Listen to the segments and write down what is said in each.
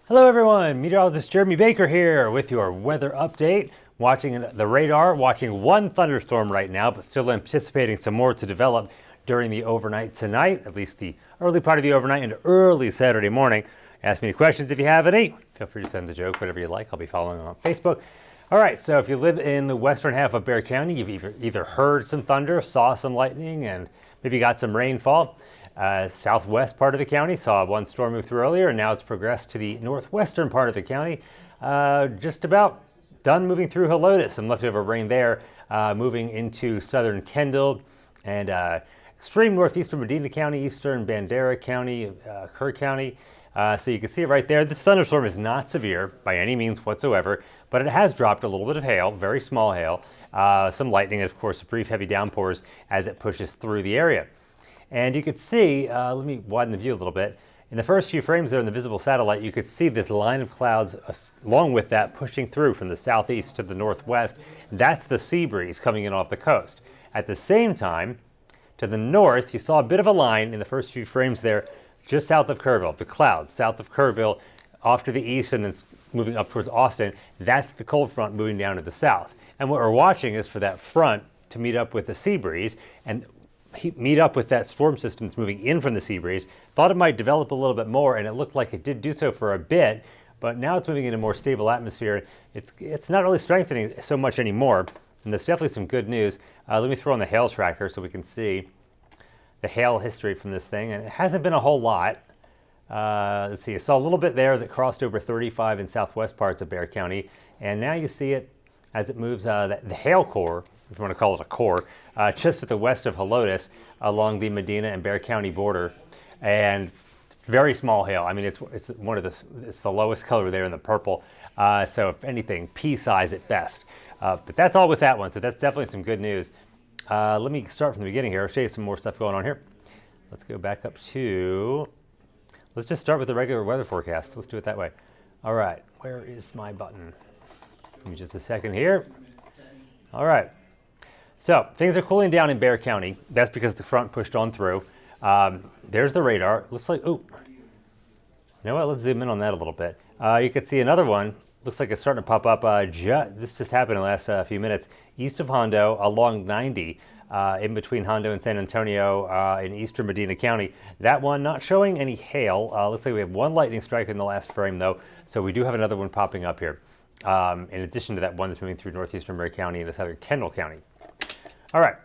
Hello everyone, Meteorologist Jeremy Baker here with your weather update. Watching the radar, watching one thunderstorm right now, but still anticipating some more to develop during the overnight tonight, at least the early part of the overnight and early Saturday morning. Ask me any questions if you have any. Feel free to send the joke, whatever you like. I'll be following on Facebook. All right, so if you live in the western half of Bexar County, you've either heard some thunder, saw some lightning, and maybe got some rainfall. Southwest part of the county saw one storm move through earlier, and now it's progressed to the northwestern part of the county. Just about done moving through Helotes. Some leftover rain there, moving into southern Kendall and extreme northeastern Medina County, eastern Bandera County, Kerr County. So you can see it right there. This thunderstorm is not severe by any means whatsoever, but it has dropped a little bit of hail, very small hail, some lightning, and of course brief heavy downpours as it pushes through the area. And you could see, let me widen the view a little bit. In the first few frames there in the visible satellite, you could see this line of clouds along with that pushing through from the southeast to the northwest. That's the sea breeze coming in off the coast. At the same time, to the north, you saw a bit of a line in the first few frames there, just south of Kerrville, the clouds south of Kerrville, off to the east and then moving up towards Austin. That's the cold front moving down to the south. And what we're watching is for that front to meet up with the sea breeze and meet up with that storm system that's moving in from the sea breeze. Thought it might develop a little bit more, and it looked like it did do so for a bit, but now it's moving in a more stable atmosphere. It's not really strengthening so much anymore, and there's definitely some good news. Let me throw on the hail tracker so we can see the hail history from this thing, and it hasn't been a whole lot. Let's see, I saw a little bit there as it crossed over 35 in southwest parts of Bexar County, and now you see it as it moves the hail core, if you want to call it a core, just to the west of Helotes along the Medina and Bexar County border, and very small hail. I mean, it's the lowest color there in the purple. So if anything, pea size at best. But that's all with that one. So that's definitely some good news. Let me start from the beginning here. I'll show you some more stuff going on here. Let's go back up to. Let's just start with the regular weather forecast. Let's do it that way. All right, where is my button? Give me just a second here. All right. So things are cooling down in Bexar County. That's because the front pushed on through. There's the radar. Looks like, oh, you know what? Let's zoom in on that a little bit. You can see another one. Looks like it's starting to pop up. This just happened in the last few minutes. East of Hondo, along 90, in between Hondo and San Antonio in eastern Medina County. That one not showing any hail. Looks like we have one lightning strike in the last frame, though. So we do have another one popping up here. In addition to that one that's moving through northeastern Bexar County and southern Kendall County. All right,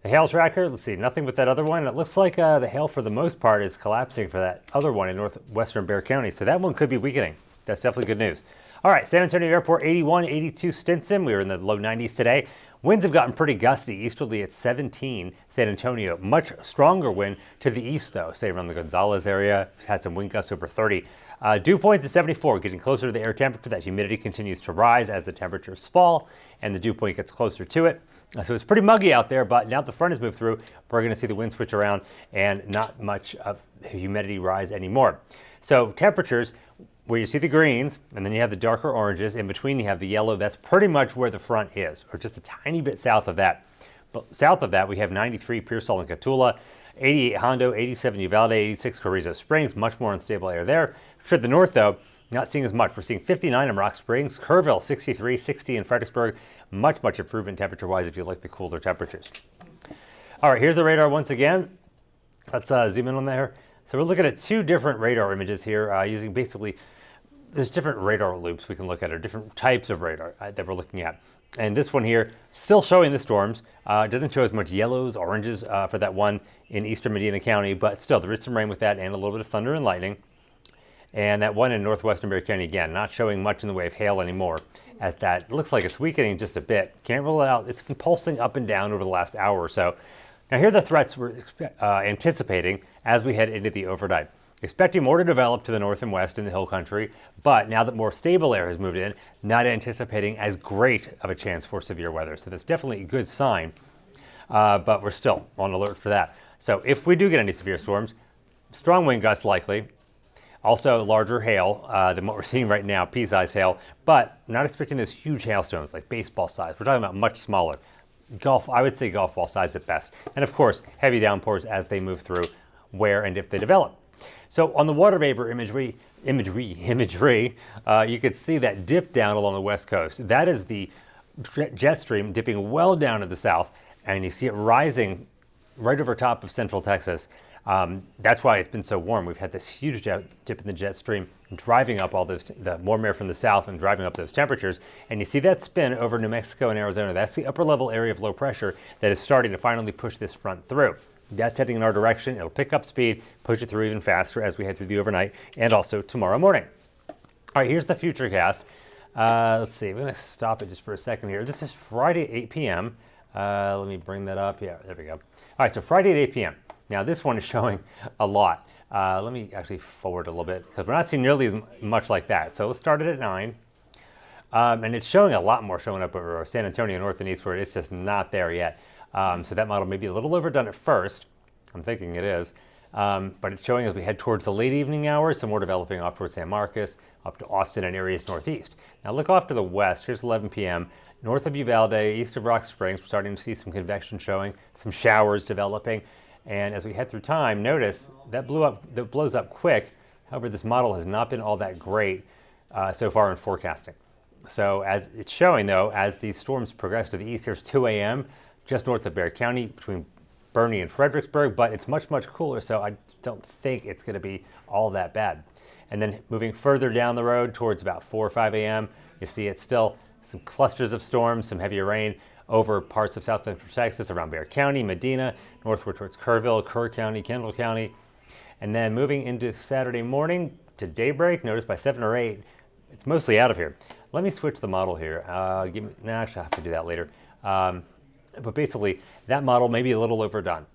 the hail tracker, let's see, nothing with that other one. It looks like the hail for the most part is collapsing for that other one in northwestern Bexar County, so that one could be weakening. That's definitely good news. All right, San Antonio Airport, 81, 82 Stinson. We were in the low 90s today. Winds have gotten pretty gusty, easterly at 17, San Antonio. Much stronger wind to the east, though, say around the Gonzales area. Had some wind gusts over 30. Dew point to 74, getting closer to the air temperature. That humidity continues to rise as the temperatures fall, and the dew point gets closer to it. So it's pretty muggy out there, but now the front has moved through, we're going to see the wind switch around and not much of humidity rise anymore. So temperatures, where you see the greens, and then you have the darker oranges. In between, you have the yellow. That's pretty much where the front is, or just a tiny bit south of that. But south of that, we have 93 Pearsall and Cotulla, 88 Hondo, 87 Uvalde, 86 Carrizo Springs. Much more unstable air there. For the north, though, not seeing as much. We're seeing 59 in Rock Springs, Kerrville 63, 60 in Fredericksburg. Much improvement temperature-wise if you like the cooler temperatures. All right, here's the radar once again. Let's zoom in on there. So we're looking at two different radar images here using basically, there's different radar loops we can look at, or different types of radar that we're looking at. And this one here, still showing the storms. It doesn't show as much yellows, oranges for that one in eastern Medina County, but still there is some rain with that and a little bit of thunder and lightning. And that one in northwestern Bexar County, again, not showing much in the way of hail anymore, as that looks like it's weakening just a bit. Can't rule it out. It's been pulsing up and down over the last hour or so. Now here are the threats we're anticipating as we head into the overnight. Expecting more to develop to the north and west in the hill country, but now that more stable air has moved in, not anticipating as great of a chance for severe weather. So that's definitely a good sign, but we're still on alert for that. So if we do get any severe storms, strong wind gusts likely. Also larger hail than what we're seeing right now, pea-size hail, but not expecting those huge hailstones like baseball size. We're talking about much smaller. I would say golf ball size at best. And of course, heavy downpours as they move through, where and if they develop. So on the water vapor image, imagery, you could see that dip down along the west coast. That is the jet stream dipping well down to the south, and you see it rising right over top of central Texas. That's why it's been so warm. We've had this huge dip in the jet stream, driving up all the warm air from the south and driving up those temperatures. And you see that spin over New Mexico and Arizona. That's the upper level area of low pressure that is starting to finally push this front through. That's heading in our direction. It'll pick up speed, push it through even faster as we head through the overnight and also tomorrow morning. All right, here's the futurecast. Let's see, I'm going to stop it just for a second here. This is Friday, 8 p.m. Let me bring that up. Yeah, there we go. All right, so Friday at 8 p.m. Now, this one is showing a lot. Let me actually forward a little bit because we're not seeing nearly as much like that. So let's start it at 9. And it's showing a lot more showing up over San Antonio north and east where it's just not there yet. So that model may be a little overdone at first. I'm thinking it is. But it's showing as we head towards the late evening hours, some more developing off towards San Marcos, up to Austin and areas northeast. Now look off to the west. Here's 11 p.m. North of Uvalde, east of Rock Springs, we're starting to see some convection showing, some showers developing. And as we head through time, notice that blows up quick. However, this model has not been all that great so far in forecasting. So as it's showing, though, as these storms progress to the east, here's 2 a.m. just north of Bexar County between Bernie and Fredericksburg, but it's much, much cooler, so I don't think it's going to be all that bad. And then moving further down the road towards about 4 or 5 a.m., you see it's still some clusters of storms, some heavier rain over parts of south central Texas, around Bexar County, Medina, northward towards Kerrville, Kerr County, Kendall County. And then moving into Saturday morning to daybreak, notice by 7 or 8, it's mostly out of here. Let me switch the model here. Actually, I have to do that later. But basically, that model may be a little overdone.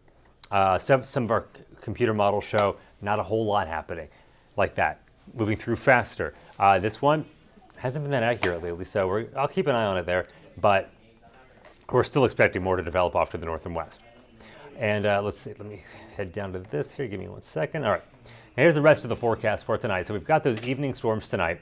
Some of our computer models show not a whole lot happening like that, moving through faster. This one hasn't been that accurate lately, so I'll keep an eye on it there. But we're still expecting more to develop off to the north and west. And let's see, let me head down to this here. Give me 1 second. All right, now here's the rest of the forecast for tonight. So we've got those evening storms tonight.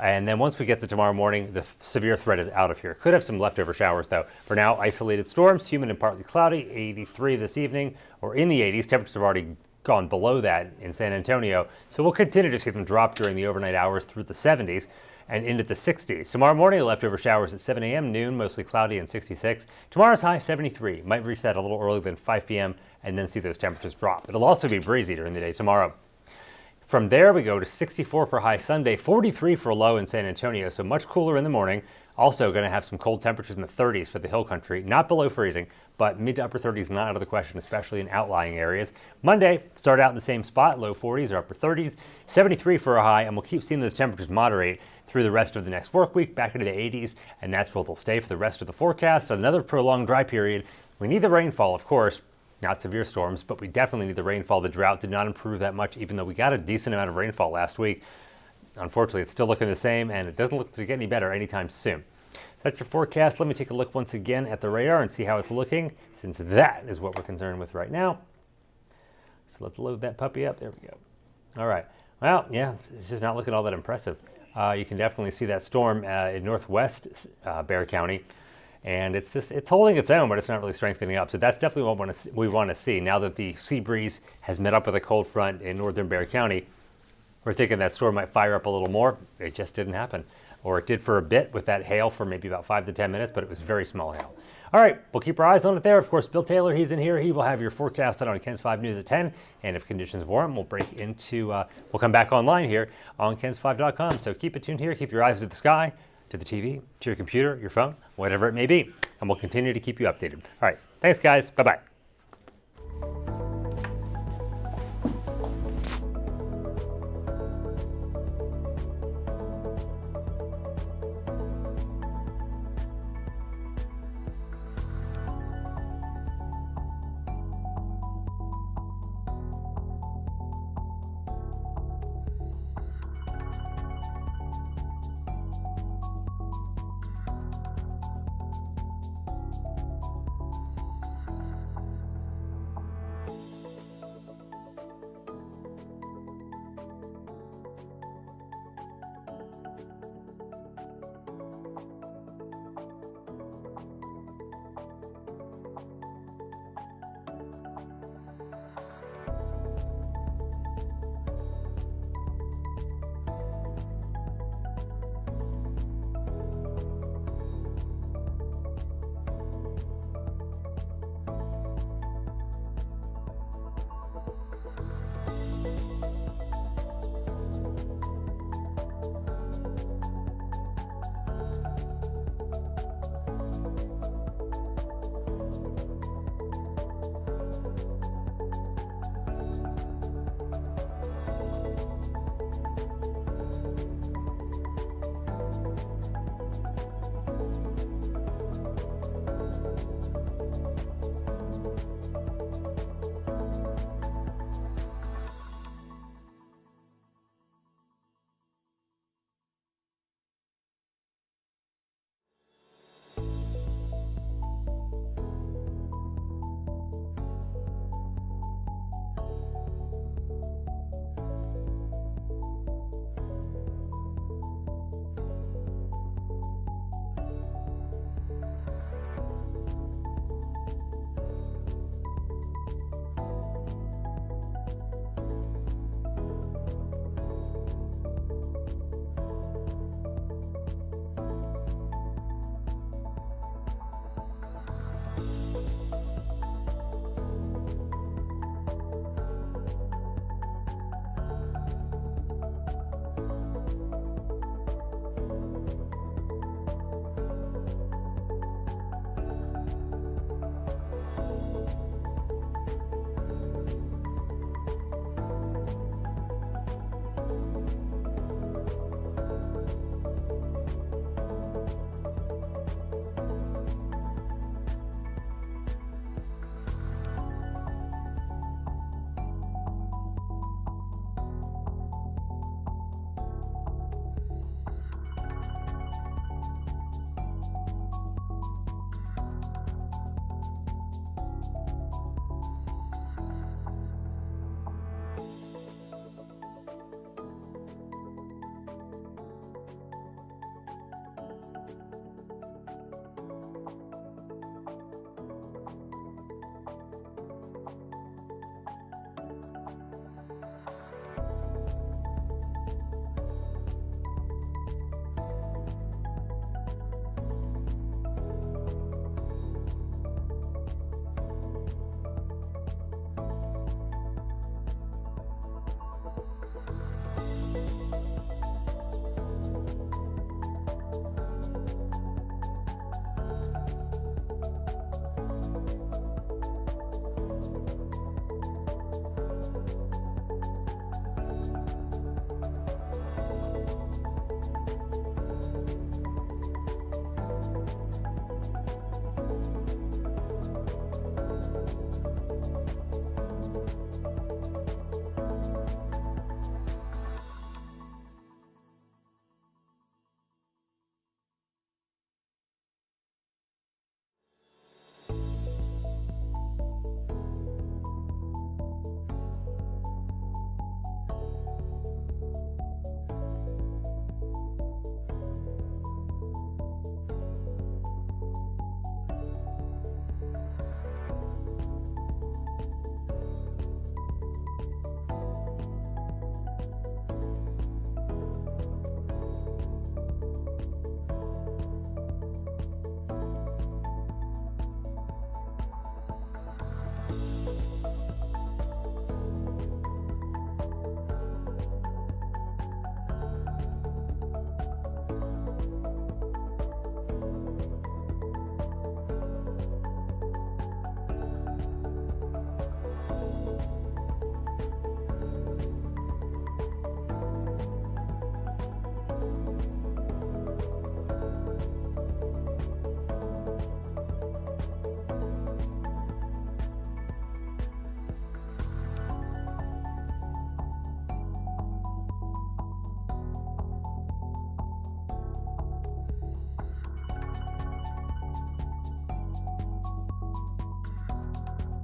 And then once we get to tomorrow morning, the severe threat is out of here. Could have some leftover showers, though. For now, isolated storms, humid and partly cloudy, 83 this evening, or in the 80s. Temperatures have already gone below that in San Antonio. So we'll continue to see them drop during the overnight hours through the 70s and into the 60s. Tomorrow morning, leftover showers at 7 a.m., noon, mostly cloudy and 66. Tomorrow's high, 73. Might reach that a little earlier than 5 p.m. and then see those temperatures drop. It'll also be breezy during the day tomorrow. From there, we go to 64 for high Sunday, 43 for low in San Antonio, so much cooler in the morning. Also going to have some cold temperatures in the 30s for the hill country, not below freezing, but mid to upper 30s not out of the question, especially in outlying areas. Monday, start out in the same spot, low 40s or upper 30s, 73 for a high, and we'll keep seeing those temperatures moderate through the rest of the next work week, back into the 80s, and that's where they'll stay for the rest of the forecast. Another prolonged dry period. We need the rainfall, of course. Not severe storms, but we definitely need the rainfall. The drought did not improve that much, even though we got a decent amount of rainfall last week. Unfortunately, it's still looking the same, and it doesn't look to get any better anytime soon. That's your forecast. Let me take a look once again at the radar and see how it's looking, since that is what we're concerned with right now. So let's load that puppy up. There we go. All right. Well, yeah, it's just not looking all that impressive. You can definitely see that storm in northwest Bexar County. And it's holding its own, but it's not really strengthening up. So that's definitely what we want to see. Now that the sea breeze has met up with a cold front in northern Bexar County, we're thinking that storm might fire up a little more. It just didn't happen. Or it did for a bit with that hail for maybe about 5 to 10 minutes, but it was very small hail. All right, we'll keep our eyes on it there. Of course, Bill Taylor, he's in here. He will have your forecast on KENS 5 News at 10. And if conditions warrant, we'll come back online here on KENS5.com. So keep it tuned here. Keep your eyes to the sky, to the TV, to your computer, your phone, whatever it may be. And we'll continue to keep you updated. All right. Thanks, guys. Bye-bye.